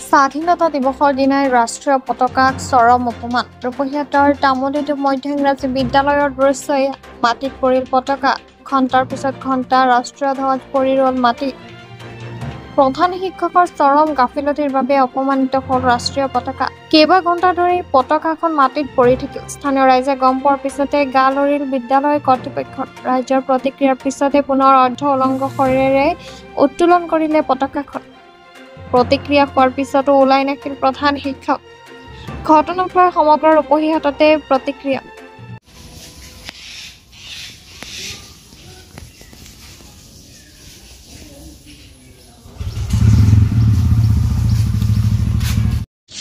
স্বাধীনতা দিৱসৰ দিনাই ৰাষ্ট্ৰীয় পতাকাক চৰম অপমান। ৰূপহীয়াতৰ তামুলীটো মধ্য ইংৰাজী বিদ্যালয়ৰ দৃশ্যই মাটিত পৰিল পতাকা। ঘণ্টাৰ পিছত ঘণ্টা ৰাষ্ট্ৰীয় ধ্বজ পৰি ৰল মাটি। প্ৰধান শিক্ষকৰ চৰম গাফিলতিৰ বাবে অপমানিত হ'ল ৰাষ্ট্ৰীয় পতাকা। কেইবা ঘণ্টা ধৰি পতাকাখন মাটিত পৰি থাকিল। স্থানীয় ৰাইজে গম পোৱাৰ পিছতে গা লৰিল বিদ্যালয় কৰ্তৃপক্ষৰ। ৰাইজৰ প্ৰতিক্ৰিয়াৰ পিছতে পুনৰ অৰ্ধ উলংগ শৰীৰেৰে উত্তোলন কৰিলে পতাকাখন। প্ৰতিক্ৰিয়া হোৱাৰ পিছতো ওলাই নাহিল প্ৰধান শিক্ষক। ঘটনাক লৈ সমগ্ৰ ৰূপহীহাটতে প্ৰতিক্ৰিয়া।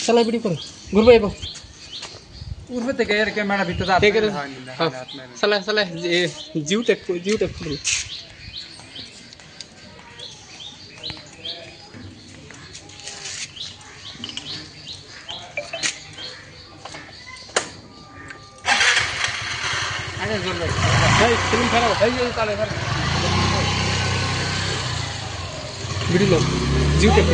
चला वीडियो करो गुरु भाई उर्फ ते गैर कैमरा भीतर आते हैं चला चला जीव टेक अरे जोर ले भाई फिल्म खराब है ये ताले सर वीडियो लो जीव टेक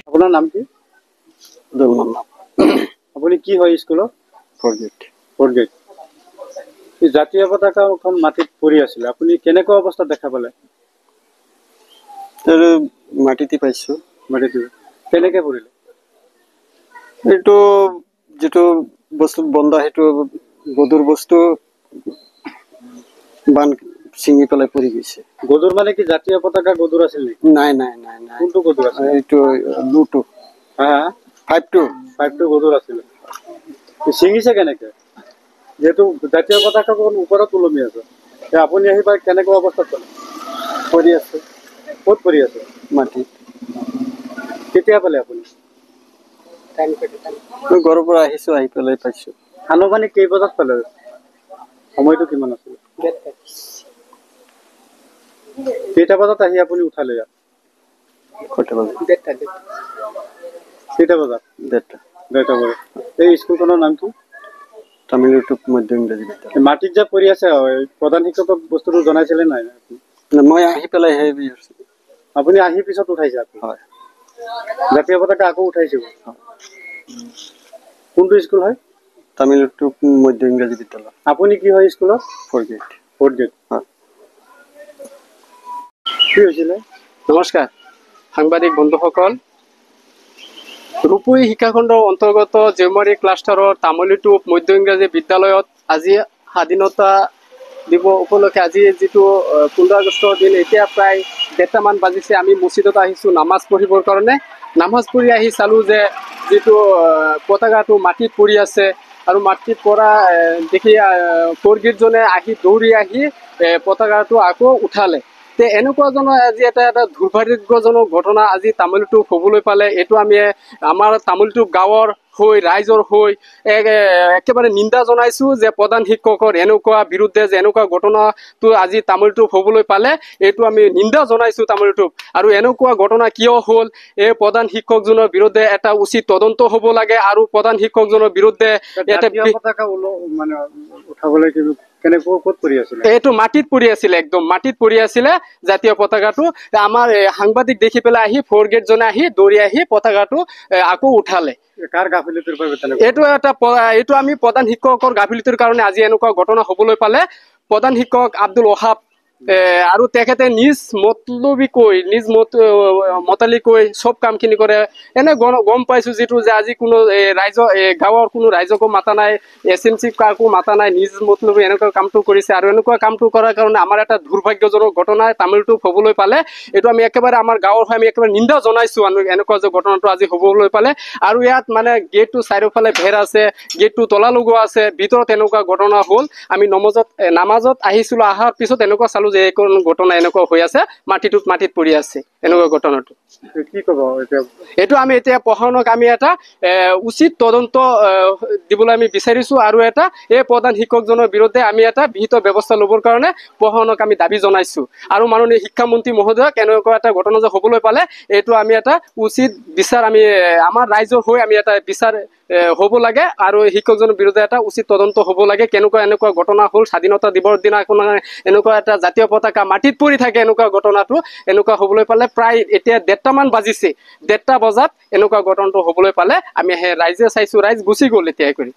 আপোনাৰ নাম কি? আপুনি কি হয় স্কুলত? Fourth grade. এই জাতীয় পতাকাখন মাটিত পৰি আছিলে, আপুনি কেনেকুৱা অৱস্থাত দেখা পালে? মাটিতে পাইছো। মাটিতে কেনেকে পৰিলে? এইটো যেটো বস্তু বন্ধ সেইটো গধুৰ বস্তু বান ছিঙি পেলাই পৰি গৈছে। গধুৰ মানে কি জাতীয় পতাকা গধুৰ আছিল নেকি? নাই নাই নাই নাই কোনটো গধুৰ আছিল? এইটো দুটো হা 5টো গধুৰ আছিল। ছিঙিছে কেনেকে? যেহেতু জাতীয় পতাকাখন ওপৰত ওলমি আছে, আপুনি আহি পাই কেনেকুৱা অৱস্থাত পালে? পৰি আছে। ক'ত পৰি আছে? মাটিত। কেতিয়া পালে আপুনি? মই ঘৰৰ পৰা আহিছো, আহি পেলাই পাইছো। আনুমানিক কেই বজাত পালে? সময়টো কিমান আছিল? কেইটা বজাত আহি আপুনি উঠালে ইয়াত? কটা বজাত? কেইটা বজাত? 1:30 বজাত। এই স্কুলখনৰ নাম কি? তামিলনাডু মধ্য ইংৰাজী বিদ্যালয়। মাটিত যে পৰি আছে, প্ৰধান শিক্ষকক বস্তুটো জনাইছিলে নাই? মই আহি পেলাই আপুনি আহি পিছত উঠাইছে? হয়। জাতীয় পতাকা আকৌ উঠাইছে? কোনটো স্কুল হয়? তামিলনাডু মধ্য ইংৰাজী বিদ্যালয়। আপুনি কি হয় স্কুলত? Fourth grade. হয়। কি হৈছিলে? নমস্কাৰ সাংবাদিক বন্ধুসকল, ৰূপহী শিক্ষাখণ্ডৰ অন্তৰ্গত জেউমাৰী ক্লাষ্টাৰৰ তামুলীটো মধ্য ইংৰাজী বিদ্যালয়ত আজি স্বাধীনতা দিৱস উপলক্ষে আজি যিটো 15 আগষ্টৰ দিন, এতিয়া প্ৰায় 1:30মান বাজিছে। আমি মছজিদত আহিছোঁ নামাজ পঢ়িবৰ কাৰণে। নামাজ পঢ়ি আহি চালোঁ যে যিটো পতাকাটো মাটিত পৰি আছে আৰু মাটিত পৰা দেখি ফ'ৰ্থ-গ্ৰেডজনে আহি দৌৰি আহি পতাকাটো আকৌ উঠালে। তে এনেকুৱাজনৰ আজি এটা দুৰ্ভাগ্যজনক ঘটনা আজি তামুলীটো হ'বলৈ পালে। এইটো আমি আমাৰ তামুলীটো গাঁৱৰ হৈ ৰাইজৰ হৈ একেবাৰে নিন্দা জনাইছোঁ যে প্ৰধান শিক্ষকৰ এনেকুৱা বিৰুদ্ধে যে এনেকুৱা ঘটনাটো আজি তামুলীটো হ'বলৈ পালে, এইটো আমি নিন্দা জনাইছোঁ তামুলীটোক। আৰু এনেকুৱা ঘটনা কিয় হ'ল, এই প্ৰধান শিক্ষকজনৰ বিৰুদ্ধে এটা উচিত তদন্ত হ'ব লাগে আৰু প্ৰধান শিক্ষকজনৰ বিৰুদ্ধে পতাকা মানে উঠাবলৈ ক'ত পৰি আছিলে? এইটো মাটিত পৰি আছিলে, একদম মাটিত পৰি আছিলে জাতীয় পতাকাটো। আমাৰ সাংবাদিক দেখি পেলাই আহি ফ'ৰ্থ গ্ৰেডজনে আহি দৌৰি আহি পতাকাটো আকৌ উঠালে। কাৰ গাফিলতিৰ বাবে? এইটো আমি প্ৰধান শিক্ষকৰ গাফিলতিৰ কাৰণে আজি এনেকুৱা ঘটনা হ'বলৈ পালে। প্ৰধান শিক্ষক আব্দুল ৱাহাব আৰু তেখেতে নিজ মতালিকৈ চব কামখিনি কৰে। এনে গম পাইছোঁ যিটো যে আজি কোনো গাঁৱৰ কোনো ৰাইজকো মাতা নাই, SMC কাকো মাতা নাই, নিজ মতলবী এনেকুৱা কামটো কৰিছে। আৰু এনেকুৱা কামটো কৰাৰ কাৰণে আমাৰ এটা দুৰ্ভাগ্যজনক ঘটনা তামিলটো হ'বলৈ পালে। এইটো আমি একেবাৰে আমাৰ গাঁৱৰ হৈ আমি একেবাৰে নিন্দা জনাইছোঁ এনেকুৱা যে ঘটনাটো আজি হ'বলৈ পালে। আৰু ইয়াত মানে গেটটো চাৰিওফালে ভেৰ আছে, গেটটো তলা লগোৱা আছে, ভিতৰত এনেকুৱা ঘটনা হ'ল। আমি নামাজত আহিছিলোঁ, অহাৰ পিছত এনেকুৱা চালোঁ যে এইখন ঘটনা এনেকুৱা হৈ আছে, মাটিত পৰি আছে এনেকুৱা ঘটনাটো। কি ক'ব এতিয়া? এইটো আমি এতিয়া প্ৰশাসনক আমি এটা উচিত তদন্ত দিবলৈ আমি বিচাৰিছোঁ আৰু এই প্ৰধান শিক্ষকজনৰ বিৰুদ্ধে আমি এটা বিহিত ব্যৱস্থা ল'বৰ কাৰণে প্ৰশাসনক আমি দাবী জনাইছোঁ। আৰু মাননীয় শিক্ষামন্ত্ৰী মহোদয়ক এনেকুৱা এটা ঘটনা যে হ'বলৈ পালে, এইটো আমি এটা উচিত বিচাৰ আমি আমাৰ ৰাইজৰ হৈ আমি এটা বিচাৰ হ'ব লাগে আৰু শিক্ষকজনৰ বিৰুদ্ধে এটা উচিত তদন্ত হ'ব লাগে এনেকুৱা ঘটনা হ'ল স্বাধীনতা দিৱসৰ দিনা এনেকুৱা এটা জাতীয় পতাকা মাটিত পৰি থাকে এনেকুৱা ঘটনাটো এনেকুৱা হ'বলৈ পালে প্ৰায় এতিয়া 1:30মান বাজিছে 1:30 বজাত এনেকুৱা ঘটনাটো হ'বলৈ পালে আমি ৰাইজে চাইছো ৰাইজ গুচি গ'ল এতিয়া কৰি